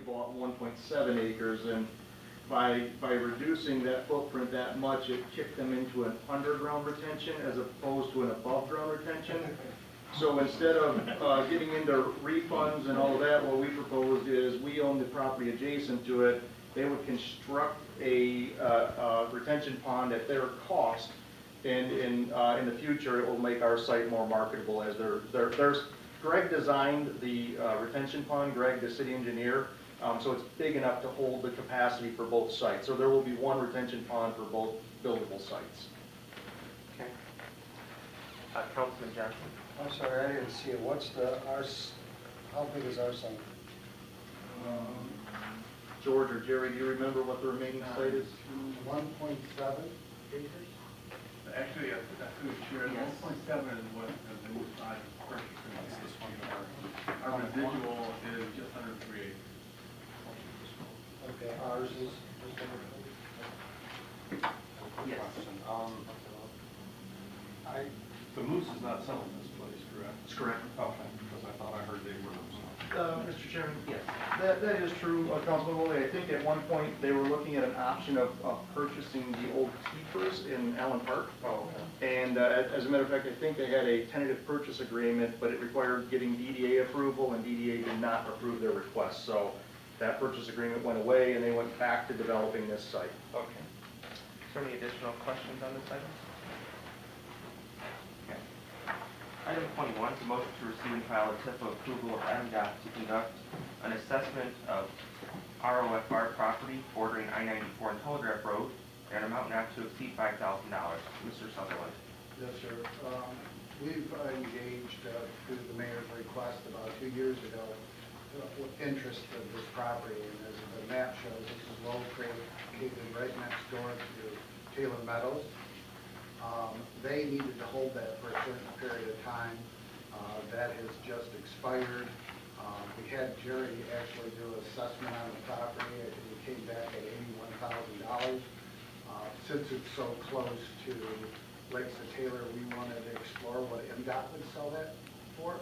bought 1.7 acres, and by reducing that footprint that much, it kicked them into an underground retention as opposed to an above ground retention. So instead of getting into refunds and all of that, what we proposed is we own the property adjacent to it. They would construct a retention pond at their cost, and in the future it will make our site more marketable. As there's Greg designed the retention pond, Greg, the city engineer, so it's big enough to hold the capacity for both sites. So there will be one retention pond for both buildable sites. Okay. Councilman Johnson. I'm sorry, I didn't see it. What's how big is our site? George or Jerry, do you remember what the remaining site is? 1.7 acres? Actually, through Chair, 1.7 is what the new side is purchasing. That's this one. Our residual is just under 3 acres. Okay, ours is just over. Yes. The Moose is not selling this place, correct? That's correct. Okay, because I thought I heard they were. Mr. Chairman? Yes. That is true, Councilman Woolley. I think at one point they were looking at an option of purchasing the old keepers in Allen Park. Oh, okay. And as a matter of fact, I think they had a tentative purchase agreement, but it required getting DDA approval, and DDA did not approve their request. So that purchase agreement went away, and they went back to developing this site. Okay. Is there any additional questions on this item? Okay. Item 21 is a motion to receive and file a TIFA approval of MDOT to conduct an assessment of ROFR property bordering I-94 and Telegraph Road at an amount not to exceed $5,000. Mr. Sutherland. Yes, sir. We've engaged through the mayor's request about 2 years ago with interest of this property, and as the map shows, this is located right next door to Taylor Meadows. They needed to hold that for a certain period of time. That has just expired. We had Jerry actually do an assessment on the property. It came back at $81,000. Since it's so close to Lakes of Taylor, we wanted to explore what MDOT would sell that for.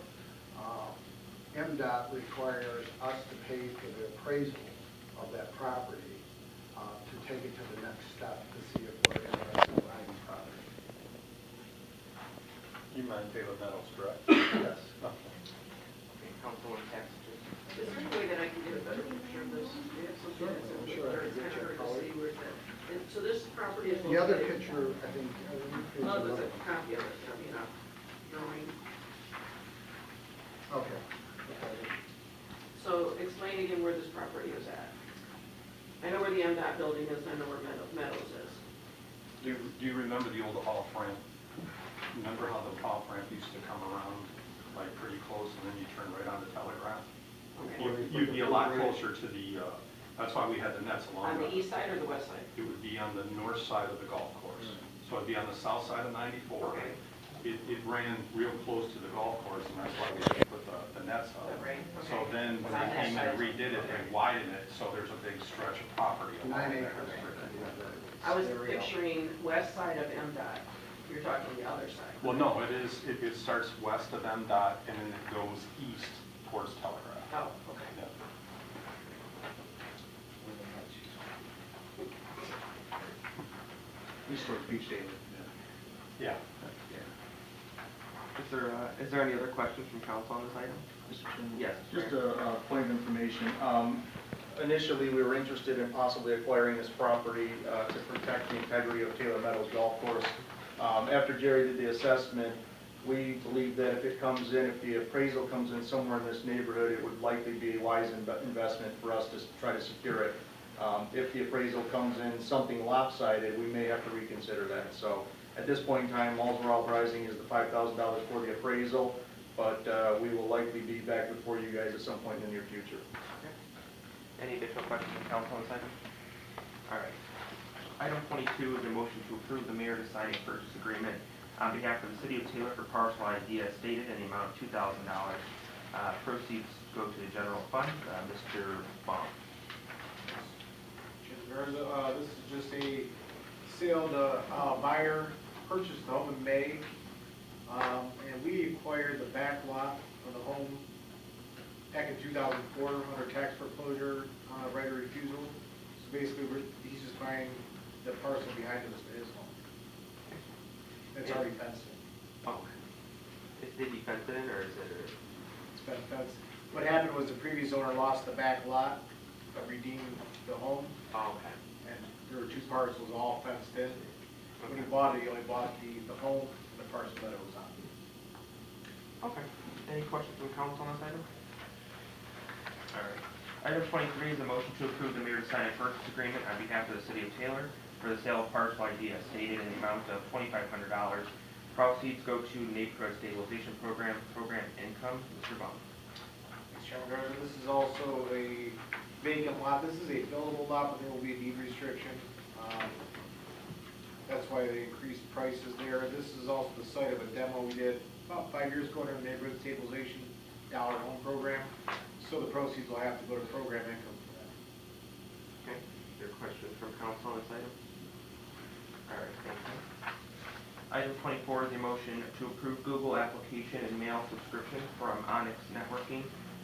MDOT requires us to pay for the appraisal of that property to take it to the next step to see if we're interested in buying the property. You mind Taylor Meadows, correct? Yes. Okay, Councilwoman Cassidy. Is there any way that I can get a better picture of this? Certainly, I'm sure I can get you a color. So this property is The other located- picture, I think. No, there's a copy of it, I mean, a drawing. Okay. So explain again where this property is at. I know where the MDOT building is, and I know where Meadows is. Do you remember the old off ramp? Remember how the off ramp used to come around like pretty close, and then you turn right onto Telegraph? Okay. You'd be a lot closer to the, that's why we had the nets along. On the east side or the west side? It would be on the north side of the golf course. So it'd be on the south side of 94. Okay. It ran real close to the golf course, and that's why we had to put the nets up. Right, So okay. then when On they that came in side. and redid it, they widened it, so there's a big stretch of property. 9 along there. acres. I was picturing west side of MDOT. You're talking the other side. Well, no, it starts west of MDOT, and then it goes east towards Telegraph. Oh, okay. Yeah. East towards Beach Daily. Yeah. Is there any other questions from council on this item? Mr. Chairman? Yes. Just a point of information. Initially, we were interested in possibly acquiring this property to protect the integrity of Taylor Meadows Golf Course. After Jerry did the assessment, we believe that if it comes in, if the appraisal comes in somewhere in this neighborhood, it would likely be a wise investment for us to try to secure it. If the appraisal comes in something lopsided, we may have to reconsider that. So at this point in time, all we're authorizing is the $5,000 for the appraisal, but we will likely be back before you guys at some point in the near future. Okay. Any additional questions from council on this item? All right. Item 22 is a motion to approve the mayor to sign a purchase agreement on behalf of the city of Taylor for Parcel ID as stated in the amount of $2,000. Proceeds go to the general fund. Mr. Baum. This is just a sale to buyer purchased the home in May, and we acquired the back lot of the home back in 2004 under tax foreclosure, right of refusal. So basically, he's just buying the parcel behind him as his home. It's already fenced in. Oh, did he fence it in, or is it? It's been fenced. What happened was the previous owner lost the back lot, but redeemed the home, Oh, okay. and there were two parcels all fenced in. When he bought it, he only bought the home and the parcel that it was on. Okay. Any questions from council on this item? All right. Item 23 is a motion to approve the mayor to sign a purchase agreement on behalf of the city of Taylor for the sale of Parcel ID as stated in the amount of $2,500. Proceeds go to Neighborhood Stabilization Program income. Mr. Baum. Thanks, Chairman Gardner. This is also a vacant lot. This is a buildable lot, but there will be a deed restriction. That's why they increased prices there. This is also the site of a demo we did about 5 years ago under the Neighborhood Stabilization Dollar Home Program. So the proceeds will have to go to program income for that. Okay. Are there questions from council on this item? All right, thank you. Item 24 is a motion to approve Google application and mail subscription from Onix Networking,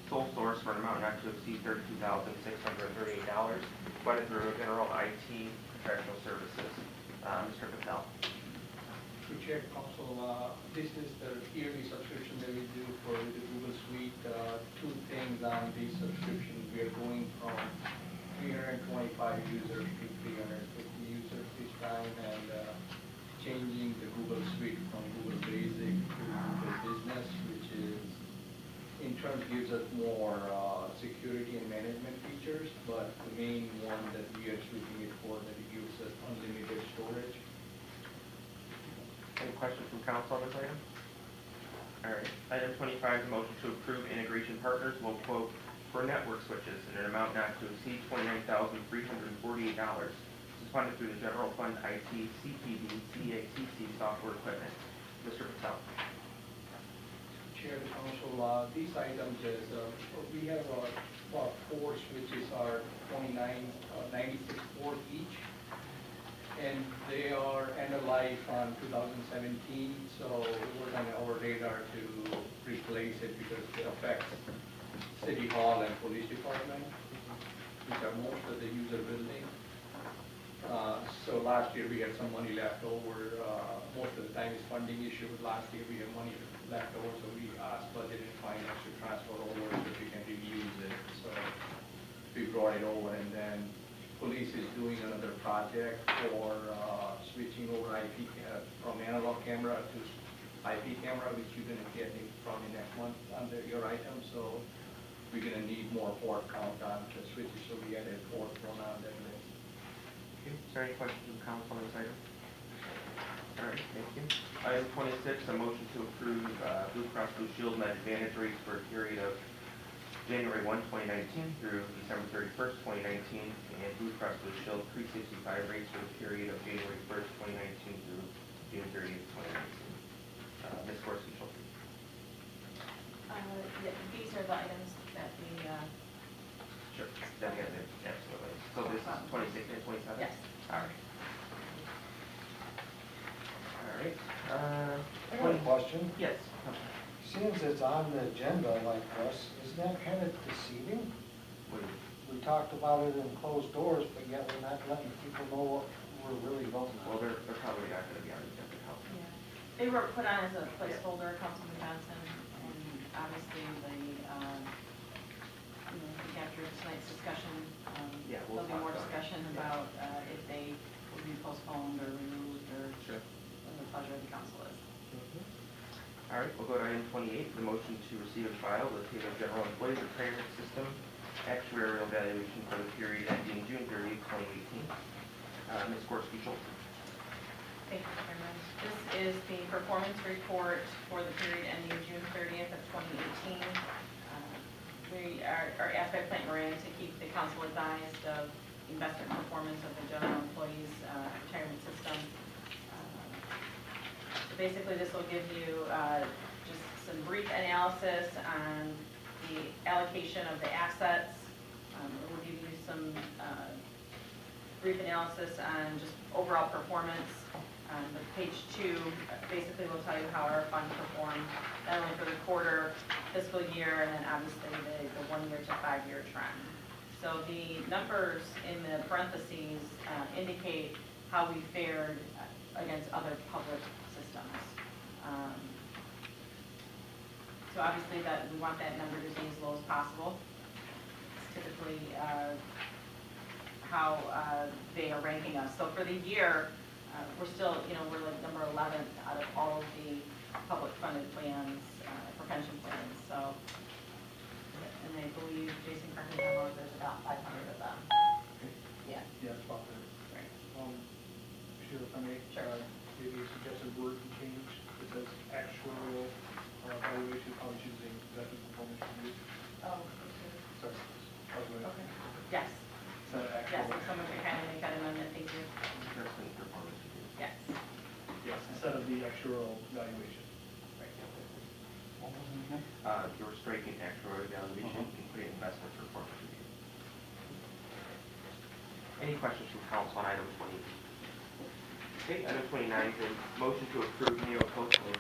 sole source for an amount not to exceed $32,638, funded through general IT contractual services. Mr. Patel. To Chair Council, this is the yearly subscription that we do for the Google Suite. Two things on the subscription. We are going from 325 users to 350 users this time, and changing the Google Suite from Google Basic to Google Business, which is in turn gives us more security and management features, but the main one that we are switching it for, that it gives us unlimited storage. Any questions from council on this item? All right. Item 25 is a motion to approve Integration Partners low quote for network switches in an amount not to exceed $29,348. This is funded through the General Fund IT CPD CACC software equipment. Mr. Patel. Chair of the Council, these items is, we have about 4 switches are 96 volt each, and they are end of life on 2017, so it was on our radar to replace it because it affects City Hall and Police Department, which are most of the user building. So last year we had some money left over. Most of the time it's funding issue. Last year we had money left over, so we asked budget and finance to transfer over so we can reuse it. So we brought it over, and then police is doing another project for switching over IP from analog camera to IP camera, which you're going to get it probably next month under your item. So we're going to need more port count on the switches, so we added 4 one on that list. Okay. Is there any questions from council on this item? All right, thank you. Item 26, a motion to approve Blue Cross Blue Shield Med Advantage rates for a period of January 1, 2019 through December 31st, 2019, and Blue Cross Blue Shield 365 rates for the period of January 1st, 2019 through June 30th, 2019. Ms. Gorski. Yeah, these are the items that we, Sure. Absolutely. So this is 26 and 27? yes. All right. All right. I have a question. Yes. Since it's on the agenda like this, isn't that kind of deceiving? Wait. We talked about it in closed doors, but yet we're not letting people know what we're really voting Well, on. they're probably not going to be on the agenda. Yeah. They were put on as a placeholder, Councilman Johnson, and obviously the, I think after tonight's discussion, Yeah, we'll there'll be talk more about it. discussion Yeah. about if they will be postponed or removed or Sure. what the pleasure of the council is. All right, we'll go to item 28, the motion to receive and file the Taylor General Employees Retirement System actuarial evaluation for the period ending June 30th, 2018. Ms. Gorski. Thank you, Chairman. This is the performance report for the period ending June 30th of 2018. Our aspect plan we're in to keep the council advised of investment performance of the general employees retirement system. So basically, this will give you just some brief analysis on the allocation of the assets. It will give you some brief analysis on just overall performance. But page 2 basically will tell you how our fund performed, not only for the quarter, fiscal year, and then obviously the 1 year to 5 year trend. So the numbers in the parentheses indicate how we fared against other public systems. So obviously that, we want that number to be as low as possible. It's typically how they are ranking us. So for the year, we're still, we're like number 11 out of all of the public funded plans, for pension plans. So, and I believe, Jason, correct me if I'm wrong, there's about 500 of them. Yeah. Yeah, it's about there. Right. Sure, if I may, Sure. maybe a suggested word can change. It says actuarial evaluation, I was using executive performance review. Oh, Sorry. I was gonna- okay. Yes, It's not yes, actual. if someone can kind of make that amendment, thank you. Comparison performance review. Yes. Yes, instead of the actuarial evaluation. You're striking actual evaluation and putting investment performance review. Any questions from council on item 20? Okay, item 29 is a motion to approve Neo Coastal